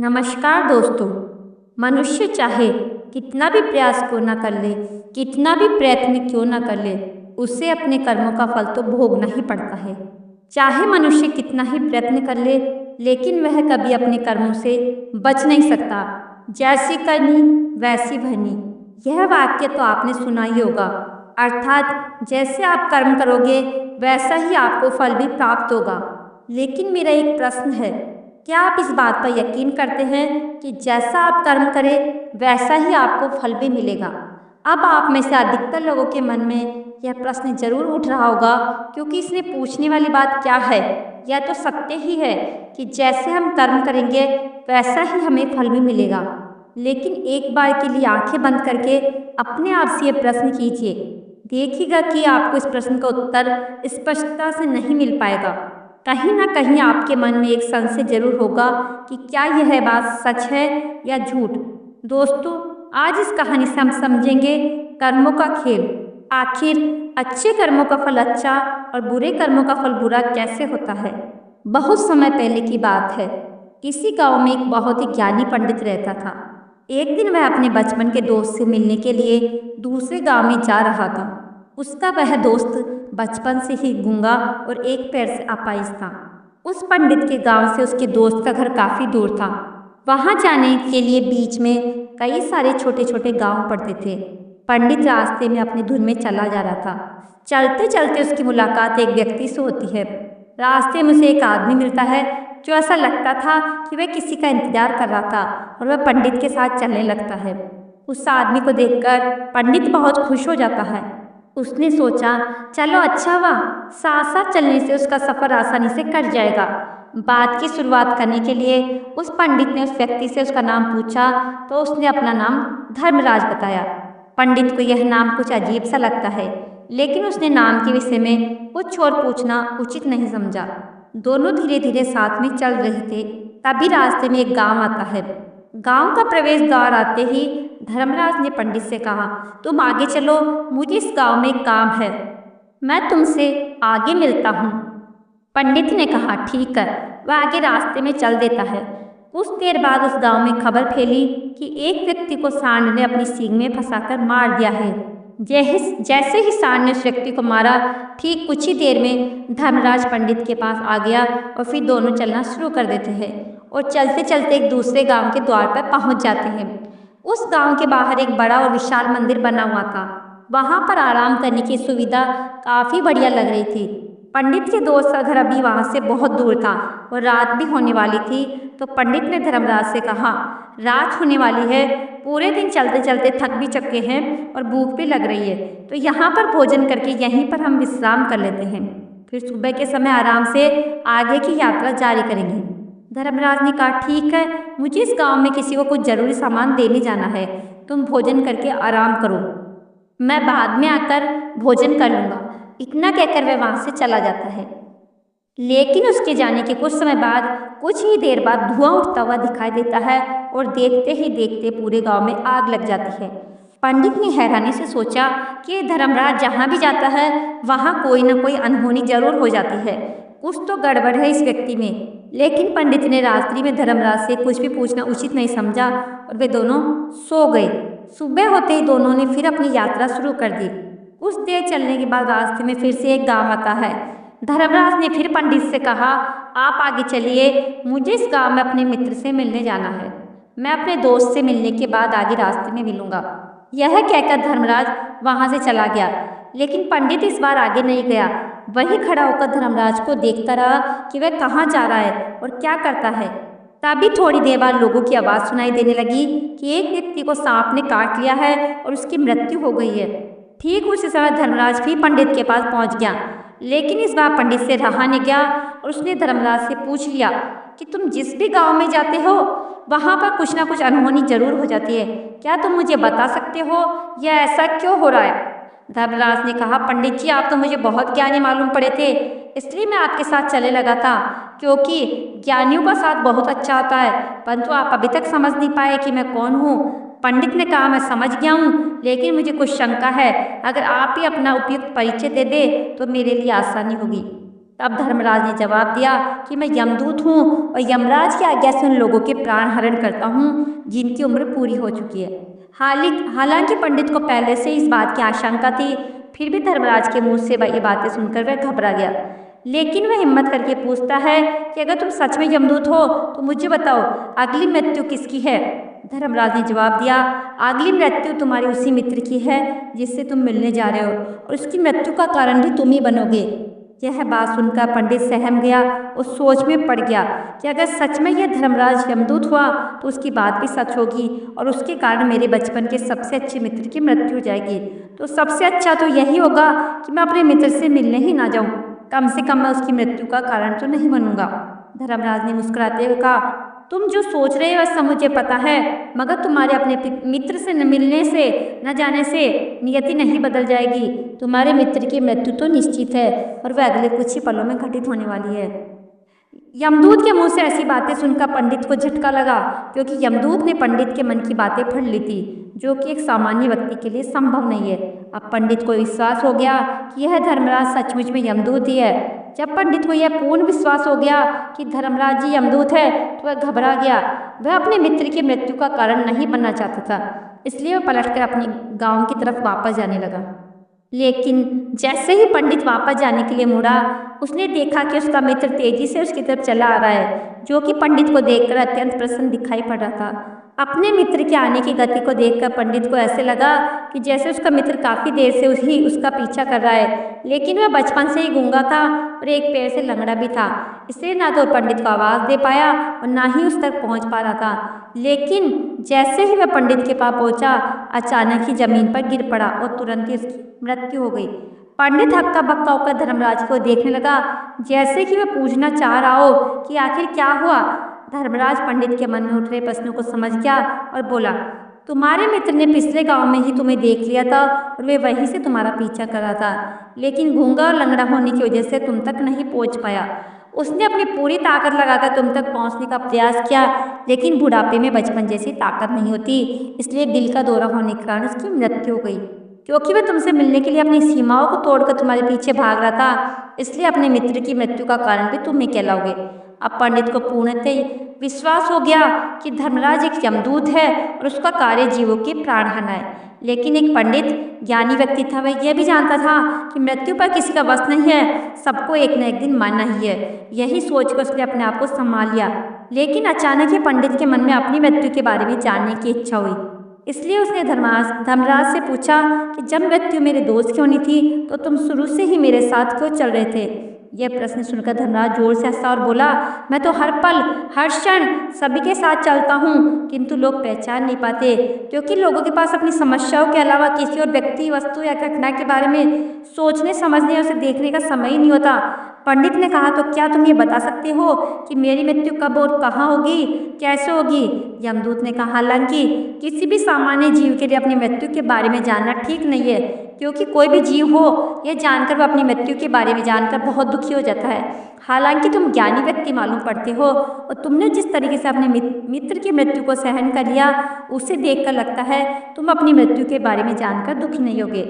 नमस्कार दोस्तों। मनुष्य चाहे कितना भी प्रयास क्यों ना कर ले, कितना भी प्रयत्न क्यों ना कर ले, उसे अपने कर्मों का फल तो भोगना ही पड़ता है। चाहे मनुष्य कितना ही प्रयत्न कर ले, लेकिन वह कभी अपने कर्मों से बच नहीं सकता। जैसी करनी वैसी भरनी, यह वाक्य तो आपने सुना ही होगा। अर्थात जैसे आप कर्म करोगे वैसा ही आपको फल भी प्राप्त होगा। लेकिन मेरा एक प्रश्न है, क्या आप इस बात पर यकीन करते हैं कि जैसा आप कर्म करें वैसा ही आपको फल भी मिलेगा? अब आप में से अधिकतर लोगों के मन में यह प्रश्न जरूर उठ रहा होगा, क्योंकि इसने पूछने वाली बात क्या है? यह तो सत्य ही है कि जैसे हम कर्म करेंगे वैसा ही हमें फल भी मिलेगा। लेकिन एक बार के लिए आंखें बंद करके अपने आप से यह प्रश्न कीजिए, देखिएगा कि आपको इस प्रश्न का उत्तर स्पष्टता से नहीं मिल पाएगा। कहीं ना कहीं आपके मन में एक संशय जरूर होगा कि क्या यह बात सच है या झूठ। दोस्तों, आज इस कहानी से हम समझेंगे कर्मों का खेल। आखिर अच्छे कर्मों का फल अच्छा और बुरे कर्मों का फल बुरा कैसे होता है। बहुत समय पहले की बात है। किसी गांव में एक बहुत ही ज्ञानी पंडित रहता था। एक दिन वह अपने बचपन के दोस्त से मिलने के लिए दूसरे गांव में जा रहा था। उसका वह दोस्त बचपन से ही गूंगा और एक पैर से अपाहिज था। उस पंडित के गांव से उसके दोस्त का घर काफी दूर था। वहां जाने के लिए बीच में कई सारे छोटे छोटे गांव पड़ते थे। पंडित रास्ते में अपनी धुन में चला जा रहा था। चलते चलते उसकी मुलाकात एक व्यक्ति से होती है। रास्ते में उसे एक आदमी मिलता है जो ऐसा लगता था कि वह किसी का इंतजार कर रहा था और वह पंडित के साथ चलने लगता है। उस आदमी को देखकर पंडित बहुत खुश हो जाता है। उसने सोचा, चलो अच्छा हुआ, साथ साथ चलने से उसका सफर आसानी से कट जाएगा। बात की शुरुआत करने के लिए उस पंडित ने उस व्यक्ति से उसका नाम पूछा तो उसने अपना नाम धर्मराज बताया। पंडित को यह नाम कुछ अजीब सा लगता है, लेकिन उसने नाम के विषय में कुछ और पूछना उचित नहीं समझा। दोनों धीरे धीरे साथ में चल रहे थे। तभी रास्ते में एक गांव आता है। गांव का प्रवेश द्वार आते ही धर्मराज ने पंडित से कहा, तुम आगे चलो, मुझे इस गांव में एक काम है, मैं तुमसे आगे मिलता हूँ। पंडित ने कहा, ठीक है। वह आगे रास्ते में चल देता है। कुछ देर बाद उस गांव में खबर फैली कि एक व्यक्ति को सांड ने अपनी सींग में फंसाकर मार दिया है। जैसे ही सांड ने उस व्यक्ति को मारा, ठीक कुछ ही देर में धर्मराज पंडित के पास आ गया और फिर दोनों चलना शुरू कर देते हैं और चलते चलते एक दूसरे गांव के द्वार पर पहुंच जाते हैं। उस गांव के बाहर एक बड़ा और विशाल मंदिर बना हुआ था। वहां पर आराम करने की सुविधा काफी बढ़िया लग रही थी। पंडित के दोस्त का घर अभी वहां से बहुत दूर था और रात भी होने वाली थी। तो पंडित ने धर्मराज से कहा, रात होने वाली है, पूरे दिन चलते चलते थक भी चुके हैं और भूख भी लग रही है, तो यहाँ पर भोजन करके यहीं पर हम विश्राम कर लेते हैं, फिर सुबह के समय आराम से आगे की यात्रा जारी करेंगे। धर्मराज ने कहा, ठीक है, मुझे इस गांव में किसी को कुछ जरूरी सामान देने जाना है, तुम भोजन करके आराम करो, मैं बाद में आकर भोजन कर लूँगा। इतना कहकर वह वहाँ से चला जाता है। लेकिन उसके जाने के कुछ समय बाद, कुछ ही देर बाद धुआं उठता हुआ दिखाई देता है और देखते ही देखते पूरे गांव में आग लग जाती है। पंडित ने हैरानी से सोचा कि धर्मराज जहाँ भी जाता है वहाँ कोई न कोई अनहोनी जरूर हो जाती है, कुछ तो गड़बड़ है इस व्यक्ति में। लेकिन पंडित ने रात्रि में धर्मराज से कुछ भी पूछना उचित नहीं समझा और वे दोनों सो गए। सुबह होते ही दोनों ने फिर अपनी यात्रा शुरू कर दी। कुछ देर चलने के बाद रास्ते में फिर से एक गांव आता है। धर्मराज ने फिर पंडित से कहा, आप आगे चलिए, मुझे इस गांव में अपने मित्र से मिलने जाना है, मैं अपने दोस्त से मिलने के बाद आगे रास्ते में मिलूंगा। यह कहकर धर्मराज वहां से चला गया। लेकिन पंडित इस बार आगे नहीं गया, वहीं खड़ा होकर धर्मराज को देखता रहा कि वह कहाँ जा रहा है और क्या करता है। तभी थोड़ी देर बाद लोगों की आवाज़ सुनाई देने लगी कि एक व्यक्ति को सांप ने काट लिया है और उसकी मृत्यु हो गई है। ठीक उसी समय धर्मराज भी पंडित के पास पहुंच गया, लेकिन इस बार पंडित से रहा नहीं गया और उसने धर्मराज से पूछ लिया कि तुम जिस भी गांव में जाते हो वहां पर कुछ ना कुछ अनहोनी जरूर हो जाती है, क्या तुम मुझे बता सकते हो या ऐसा क्यों हो रहा है? धर्मराज ने कहा, पंडित जी, आप तो मुझे बहुत ज्ञानी मालूम पड़े थे, इसलिए मैं आपके साथ चलने लगा था, क्योंकि ज्ञानियों का साथ बहुत अच्छा होता है, परंतु आप अभी तक समझ नहीं पाए कि मैं कौन हूँ। पंडित ने कहा, मैं समझ गया हूँ, लेकिन मुझे कुछ शंका है, अगर आप ही अपना उपयुक्त परिचय दे दे तो मेरे लिए आसानी होगी। तब धर्मराज ने जवाब दिया कि मैं यमदूत हूँ और यमराज की आज्ञा से उन लोगों के प्राण हरण करता हूँ जिनकी उम्र पूरी हो चुकी है। हालांकि पंडित को पहले से इस बात की आशंका थी, फिर भी धर्मराज के मुंह से ये बातें सुनकर वह घबरा गया। लेकिन वह हिम्मत करके पूछता है कि अगर तुम सच में यमदूत हो तो मुझे बताओ, अगली मृत्यु किसकी है? धर्मराज ने जवाब दिया, अगली मृत्यु तुम्हारे उसी मित्र की है जिससे तुम मिलने जा रहे हो, और उसकी मृत्यु का कारण भी तुम ही बनोगे। यह बात सुनकर पंडित सहम गया और सोच में पड़ गया कि अगर सच में यह धर्मराज यमदूत हुआ तो उसकी बात भी सच होगी और उसके कारण मेरे बचपन के सबसे अच्छे मित्र की मृत्यु हो जाएगी। तो सबसे अच्छा तो यही होगा कि मैं अपने मित्र से मिलने ही ना जाऊं, कम से कम मैं उसकी मृत्यु का कारण तो नहीं बनूंगा। धर्मराज ने मुस्कुराते हुए कहा, तुम जो सोच रहे हो ऐसा मुझे पता है, मगर तुम्हारे अपने मित्र से न मिलने से न जाने से नियति नहीं बदल जाएगी। तुम्हारे मित्र की मृत्यु तो निश्चित है और वह अगले कुछ ही पलों में घटित होने वाली है। यमदूत के मुंह से ऐसी बातें सुनकर पंडित को झटका लगा, क्योंकि यमदूत ने पंडित के मन की बातें पढ़ ली थी, जो कि एक सामान्य व्यक्ति के लिए संभव नहीं है। अब पंडित को विश्वास हो गया कि यह धर्मराज सचमुच में यमदूत ही है। जब पंडित को यह पूर्ण विश्वास हो गया कि धर्मराज जी यमदूत है तो वह घबरा गया। वह अपने मित्र की मृत्यु का कारण नहीं बनना चाहता था, इसलिए वह पलटकर अपने गांव की तरफ वापस जाने लगा। लेकिन जैसे ही पंडित वापस जाने के लिए मुड़ा, उसने देखा कि उसका मित्र तेजी से उसकी तरफ चला आ रहा है, जो कि पंडित को देखकर अत्यंत प्रसन्न दिखाई पड़ रहा था। अपने मित्र के आने की गति को देखकर पंडित को ऐसे लगा कि जैसे उसका मित्र काफ़ी देर से उसका पीछा कर रहा है, लेकिन वह बचपन से ही गूंगा था और एक पैर से लंगड़ा भी था, इसलिए ना तो पंडित को आवाज़ दे पाया और ना ही उस तक पहुंच पा रहा था। लेकिन जैसे ही वह पंडित के पास पहुंचा, अचानक ही जमीन पर गिर पड़ा और तुरंत ही उसकी मृत्यु हो गई। पंडित हक्का बक्का होकर धर्मराज को देखने लगा, जैसे कि वह पूछना चाह रहा हो कि आखिर क्या हुआ। धर्मराज पंडित के मन में उठ रहे प्रश्नों को समझ गया और बोला, तुम्हारे मित्र ने पिछले गांव में ही तुम्हें देख लिया था और वे वहीं से तुम्हारा पीछा कर रहा था, लेकिन गूंगा और लंगड़ा होने की वजह से तुम तक नहीं पहुंच पाया। उसने अपनी पूरी ताकत लगाकर तुम तक पहुंचने का प्रयास किया, लेकिन बुढ़ापे में बचपन जैसी ताकत नहीं होती, इसलिए दिल का दौरा होने के कारण उसकी मृत्यु हो गई। क्योंकि वह तुमसे मिलने के लिए अपनी सीमाओं को तोड़कर तुम्हारे पीछे भाग रहा था, इसलिए अपने मित्र की मृत्यु का कारण भी तुम ही कहलाओगे। अब पंडित को पूर्णतः विश्वास हो गया कि धर्मराज एक यमदूत है और उसका कार्य जीवों के प्राण हरना है। लेकिन एक पंडित ज्ञानी व्यक्ति था, वह यह भी जानता था कि मृत्यु पर किसी का वश नहीं है, सबको एक न एक दिन मरना ही है। यही सोचकर उसने अपने आप को संभाल लिया। लेकिन अचानक ही पंडित के मन में अपनी मृत्यु के बारे में जानने की इच्छा हुई, इसलिए उसने धर्मराज से पूछा कि जब मृत्यु मेरे दोस्त की होनी थी तो तुम शुरू से ही मेरे साथ क्यों चल रहे थे? यह प्रश्न सुनकर धर्मराज जोर से हंसा और बोला, मैं तो हर पल हर क्षण सभी के साथ चलता हूँ, किंतु लोग पहचान नहीं पाते, क्योंकि लोगों के पास अपनी समस्याओं के अलावा किसी और व्यक्ति, वस्तु या घटना के बारे में सोचने, समझने और उसे देखने का समय ही नहीं होता। पंडित ने कहा, तो क्या तुम ये बता सकते हो कि मेरी मृत्यु कब और कहाँ होगी, कैसे होगी? यमदूत ने कहा, हालांकि किसी भी सामान्य जीव के लिए अपनी मृत्यु के बारे में जानना ठीक नहीं है, क्योंकि कोई भी जीव हो यह जानकर वह अपनी मृत्यु के बारे में जानकर बहुत दुखी हो जाता है। हालांकि तुम ज्ञानी व्यक्ति मालूम पड़ते हो और तुमने जिस तरीके से अपने मित्र की मृत्यु को सहन कर लिया, उसे देखकर लगता है तुम अपनी मृत्यु के बारे में जानकर दुखी नहीं होगे।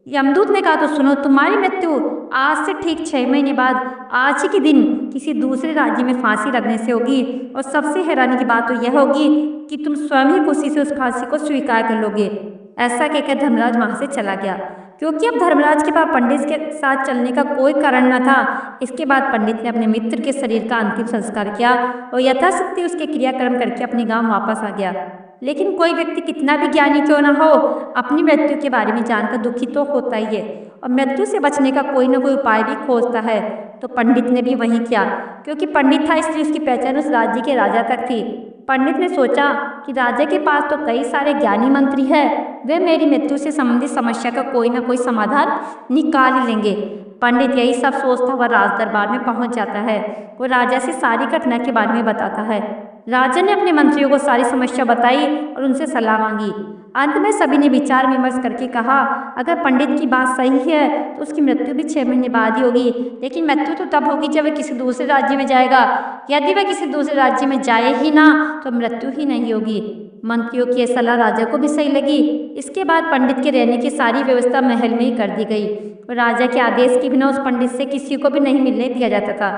यमदूत ने कहा, तो सुनो, तुम्हारी मृत्यु आज से ठीक 6 महीने बाद आज ही के दिन किसी दूसरे राज्य में फांसी लगने से होगी, और सबसे हैरानी की बात तो यह होगी कि तुम स्वयं ही खुशी से उस फांसी को स्वीकार कर लोगे। ऐसा कहकर धर्मराज वहां से चला गया। क्योंकि अब धर्मराज के पास पंडित के साथ चलने का कोई कारण न था, इसके बाद पंडित ने अपने मित्र के शरीर का अंतिम संस्कार किया और यथाशक्ति उसके क्रियाक्रम करके अपने गांव वापस आ गया। लेकिन कोई व्यक्ति कितना भी ज्ञानी क्यों न हो, अपनी मृत्यु के बारे में जानकर दुखी तो होता ही है और मृत्यु से बचने का कोई न कोई उपाय भी खोजता है। तो पंडित ने भी वही किया। क्योंकि पंडित था इसलिए उसकी पहचान उस राज्य के राजा तक थी। पंडित ने सोचा कि राजा के पास तो कई सारे ज्ञानी मंत्री हैं, वे मेरी मृत्यु से संबंधित समस्या का कोई ना कोई समाधान निकाल ही लेंगे। पंडित यही सब सोचता हुआ राज दरबार में पहुंच जाता है। वो राजा से सारी घटना के बारे में बताता है। राजा ने अपने मंत्रियों को सारी समस्या बताई और उनसे सलाह मांगी। अंत में सभी ने विचार विमर्श करके कहा, अगर पंडित की बात सही है तो उसकी मृत्यु भी 6 महीने बाद ही होगी, लेकिन मृत्यु तो तब होगी जब वह किसी दूसरे राज्य में जाएगा। यदि वह किसी दूसरे राज्य में जाए ही ना तो मृत्यु ही नहीं होगी। मंत्रियों की यह सलाह राजा को भी सही लगी। इसके बाद पंडित के रहने की सारी व्यवस्था महल में ही कर दी गई और राजा के आदेश के बिना उस पंडित से किसी को भी नहीं मिलने दिया जाता था।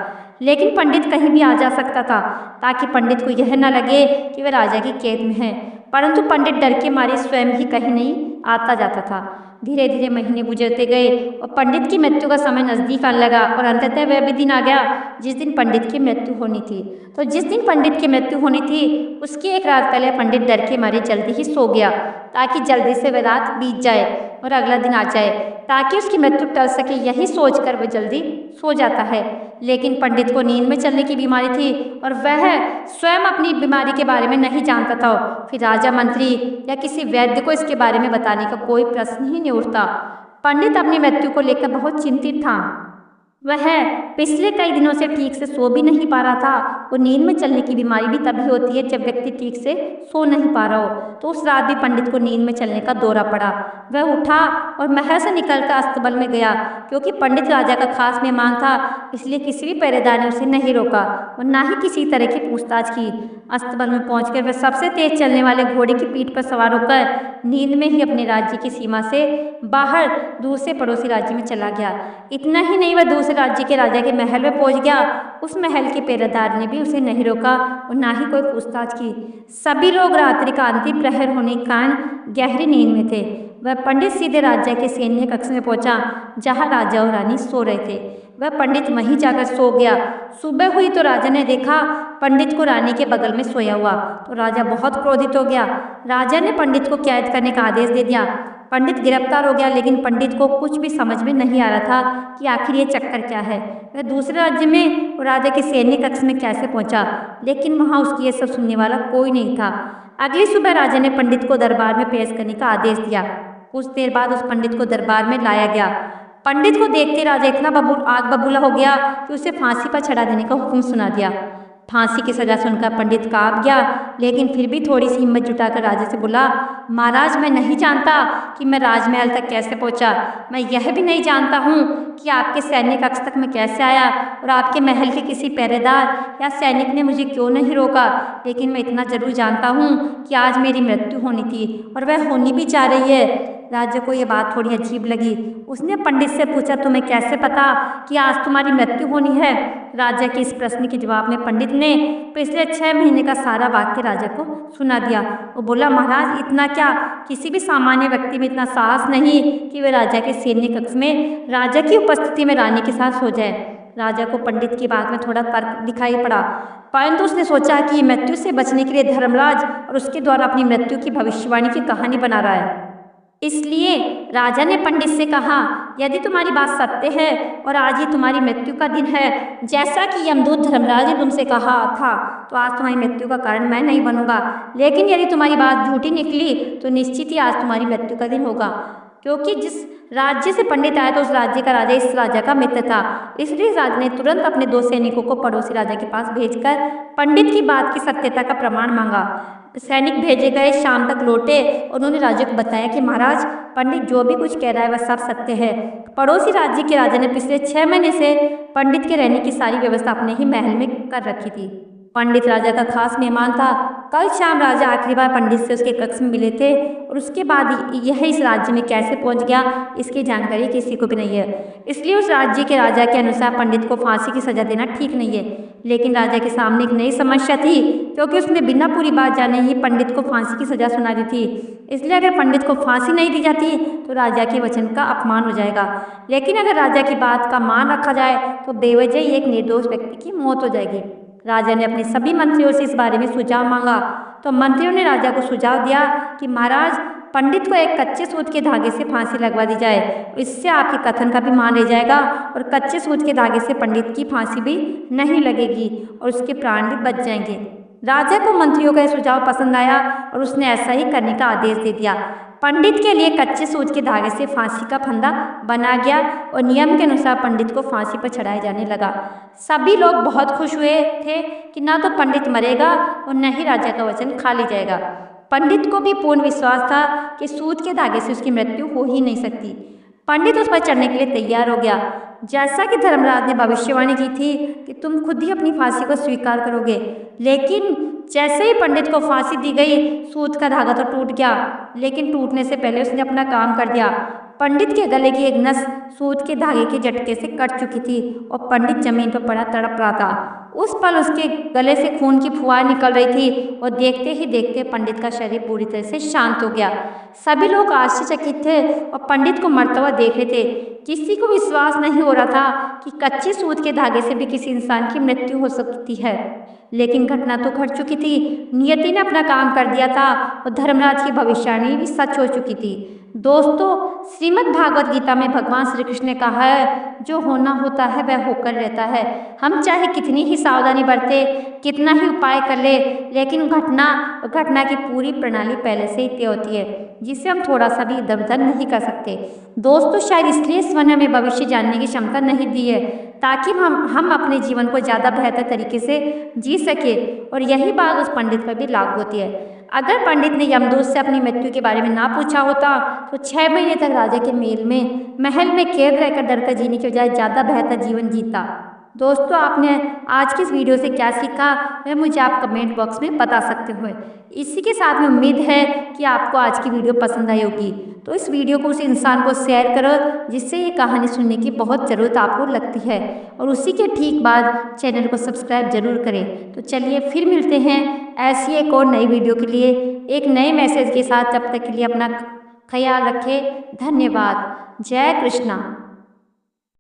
लेकिन पंडित कहीं भी आ जा सकता था ताकि पंडित को यह न लगे कि वह राजा की कैद में है, परंतु पंडित डर के मारे स्वयं ही कहीं नहीं आता जाता था। धीरे धीरे महीने गुजरते गए और पंडित की मृत्यु का समय नज़दीक आने लगा और अंततः वह भी दिन आ गया जिस दिन पंडित की मृत्यु होनी थी। तो जिस दिन पंडित की मृत्यु होनी थी उसकी एक रात पहले पंडित डर के मारे जल्दी ही सो गया ताकि जल्दी से वह रात बीत जाए और अगला दिन आ जाए ताकि उसकी मृत्यु टल सके। यही सोचकर वह जल्दी सो जाता है। लेकिन पंडित को नींद में चलने की बीमारी थी और वह स्वयं अपनी बीमारी के बारे में नहीं जानता था। फिर राजा, मंत्री या किसी वैद्य को इसके बारे में बताने का कोई प्रश्न ही नहीं उठता। पंडित अपनी मृत्यु को लेकर बहुत चिंतित था। वह पिछले कई दिनों से ठीक से सो भी नहीं पा रहा था। और नींद में चलने की बीमारी भी तभी होती है जब व्यक्ति ठीक से सो नहीं पा रहा हो। तो उस रात भी पंडित को नींद में चलने का दौरा पड़ा। वह उठा और महल से निकलकर अस्तबल में गया। क्योंकि पंडित राजा का खास मेहमान था इसलिए किसी भी पहरेदार ने उसे नहीं रोका और ना ही किसी तरह की पूछताछ की। अस्तबल में पहुंचकर वह सबसे तेज चलने वाले घोड़े की पीठ पर सवार होकर नींद में ही अपने राज्य की सीमा से बाहर दूसरे पड़ोसी राज्य में चला गया। इतना ही नहीं, वह दूसरे राज्य के राजा के महल में पहुंच गया। उस महल के पहरेदार ने भी उसे नहीं रोका और ना ही कोई पूछताछ की। सभी लोग रात्रि का अंतिम प्रहर होने के कारण गहरी नींद में थे। वह पंडित सीधे राजा के सैन्य कक्ष में पहुंचा जहां राजा और रानी सो रहे थे। वह पंडित वहीं जाकर सो गया। सुबह हुई तो राजा ने देखा पंडित को रानी के बगल में सोया हुआ। तो राजा बहुत क्रोधित हो गया। राजा ने पंडित को कैद करने का आदेश दे दिया। पंडित गिरफ्तार हो गया। लेकिन पंडित को कुछ भी समझ में नहीं आ रहा था कि आखिर ये चक्कर क्या है। वह दूसरे राज्य में और राजा के सैन्य कक्ष में कैसे पहुंचा, लेकिन वहां उसकी ये सब सुनने वाला कोई नहीं था। अगली सुबह राजा ने पंडित को दरबार में पेश करने का आदेश दिया। कुछ देर बाद उस पंडित को दरबार में लाया गया। पंडित को देखते राजा इतना आग बबूला हो गया कि उसे फांसी पर चढ़ा देने का हुक्म सुना दिया। फांसी की सजा सुनकर पंडित कांप गया, लेकिन फिर भी थोड़ी सी हिम्मत जुटाकर राजा से बोला, महाराज, मैं नहीं जानता कि मैं राजमहल तक कैसे पहुंचा। मैं यह भी नहीं जानता हूँ कि आपके सैन्य कक्ष तक मैं कैसे आया और आपके महल के किसी पहरेदार या सैनिक ने मुझे क्यों नहीं रोका। लेकिन मैं इतना जरूर जानता हूँ कि आज मेरी मृत्यु होनी थी और वह होनी भी चाह रही है। राजा को यह बात थोड़ी अजीब लगी। उसने पंडित से पूछा, तुम्हें कैसे पता कि आज तुम्हारी मृत्यु होनी है। राजा के इस प्रश्न के जवाब में पंडित ने पिछले 6 महीने का सारा वाक्य राजा को सुना दिया। वो बोला, महाराज, इतना क्या, किसी भी सामान्य व्यक्ति में इतना साहस नहीं कि वह राजा के सैन्य कक्ष में राजा की उपस्थिति में रानी के साथ सो जाए। राजा को पंडित की बात में थोड़ा तर्क दिखाई पड़ा, परंतु उसने सोचा कि मृत्यु से बचने के लिए धर्मराज और उसके द्वारा अपनी मृत्यु की भविष्यवाणी की कहानी बना रहा है। इसलिए राजा ने पंडित से कहा, यदि तुम्हारी बात सत्य है और आज ही तुम्हारी मृत्यु का दिन है, जैसा कि यमदूत धर्मराज ने तुमसे कहा था, तो आज तुम्हारी मृत्यु का कारण मैं नहीं बनूंगा। लेकिन यदि तुम्हारी बात झूठी निकली तो निश्चित ही आज तुम्हारी मृत्यु का दिन होगा। क्योंकि जिस राज्य से पंडित आया था उस राज्य का राजा इस राजा का मित्र था। इसलिए राजा ने तुरंत अपने 2 सैनिकों को पड़ोसी राजा के पास भेजकर पंडित की बात की सत्यता का प्रमाण मांगा। सैनिक भेजे गए, शाम तक लौटे। उन्होंने राजा को बताया कि महाराज, पंडित जो भी कुछ कह रहा है वह सब सत्य है। पड़ोसी राज्य के राजा ने पिछले 6 महीने से पंडित के रहने की सारी व्यवस्था अपने ही महल में कर रखी थी। पंडित राजा का खास मेहमान था। कल शाम राजा आखिरी बार पंडित से उसके कक्ष में मिले थे और उसके बाद यह इस राज्य में कैसे पहुंच गया इसकी जानकारी किसी को भी नहीं है। इसलिए उस राज्य के राजा के अनुसार पंडित को फांसी की सजा देना ठीक नहीं है। लेकिन राजा के सामने एक नई समस्या थी, क्योंकि उसने बिना पूरी बात जाने ही पंडित को फांसी की सजा सुना दी थी। इसलिए अगर पंडित को फांसी नहीं दी जाती तो राजा के वचन का अपमान हो जाएगा। लेकिन अगर राजा की बात का मान रखा जाए तो बेवजह ही एक निर्दोष व्यक्ति की मौत हो जाएगी। राजा ने अपने सभी मंत्रियों से इस बारे में सुझाव मांगा। तो मंत्रियों ने राजा को सुझाव दिया कि महाराज, पंडित को एक कच्चे सूत के धागे से फांसी लगवा दी जाए। इससे आपके कथन का भी मान रह जाएगा और कच्चे सूत के धागे से पंडित की फांसी भी नहीं लगेगी और उसके प्राण भी बच जाएंगे। राजा को मंत्रियों का यह सुझाव पसंद आया और उसने ऐसा ही करने का आदेश दे दिया। पंडित के लिए कच्चे सूत के धागे से फांसी का फंदा बना गया और नियम के अनुसार पंडित को फांसी पर चढ़ाया जाने लगा। सभी लोग बहुत खुश हुए थे कि ना तो पंडित मरेगा और न ही राजा का वचन खा लिया जाएगा। पंडित को भी पूर्ण विश्वास था कि सूत के धागे से उसकी मृत्यु हो ही नहीं सकती। पंडित उस पर चढ़ने के लिए तैयार हो गया। जैसा कि धर्मराज ने भविष्यवाणी की थी कि तुम खुद ही अपनी फांसी को स्वीकार करोगे। लेकिन जैसे ही पंडित को फांसी दी गई, सूत का धागा तो टूट गया, लेकिन टूटने से पहले उसने अपना काम कर दिया। पंडित के गले की एक नस सूत के धागे के झटके से कट चुकी थी और पंडित जमीन पर पड़ा तड़प रहा था। उस पल उसके गले से खून की फुहार निकल रही थी और देखते ही देखते पंडित का शरीर पूरी तरह से शांत हो गया। सभी लोग आश्चर्यचकित थे और पंडित को मरता हुआ देख रहे थे। किसी को विश्वास नहीं हो रहा था कि कच्चे सूत के धागे से भी किसी इंसान की मृत्यु हो सकती है, लेकिन घटना तो घट चुकी थी। नियति ने अपना काम कर दिया था और धर्मराज की भविष्यवाणी भी सच हो चुकी थी। दोस्तों, श्रीमद् भागवत गीता में भगवान श्री कृष्ण ने कहा है, जो होना होता है वह होकर रहता है। हम चाहे कितनी ही सावधानी बरते, कितना ही उपाय कर ले, लेकिन घटना की पूरी प्रणाली पहले से ही तय होती है, जिसे हम थोड़ा सा भी इधर उधर नहीं कर सकते। दोस्तों, शायद इसलिए ईश्वर ने हमें भविष्य जानने की क्षमता नहीं दी है, ताकि हम अपने जीवन को ज़्यादा बेहतर तरीके से जी सके। और यही बात उस पंडित पर भी लागू होती है। अगर पंडित ने यमदूत से अपनी मृत्यु के बारे में ना पूछा होता तो 6 महीने तक राजा के महल में कैद रहकर डरकर जीने के बजाय ज़्यादा बेहतर जीवन जीता। दोस्तों, आपने आज की इस वीडियो से क्या सीखा वह मुझे आप कमेंट बॉक्स में बता सकते हो। इसी के साथ में उम्मीद है कि आपको आज की वीडियो पसंद आई होगी, तो इस वीडियो को उस इंसान को शेयर करो जिससे ये कहानी सुनने की बहुत ज़रूरत आपको लगती है, और उसी के ठीक बाद चैनल को सब्सक्राइब जरूर करें। तो चलिए फिर मिलते हैं ऐसी एक और नई वीडियो के लिए एक नए मैसेज के साथ। तब तक के लिए अपना ख्याल रखें। धन्यवाद। जय कृष्णा।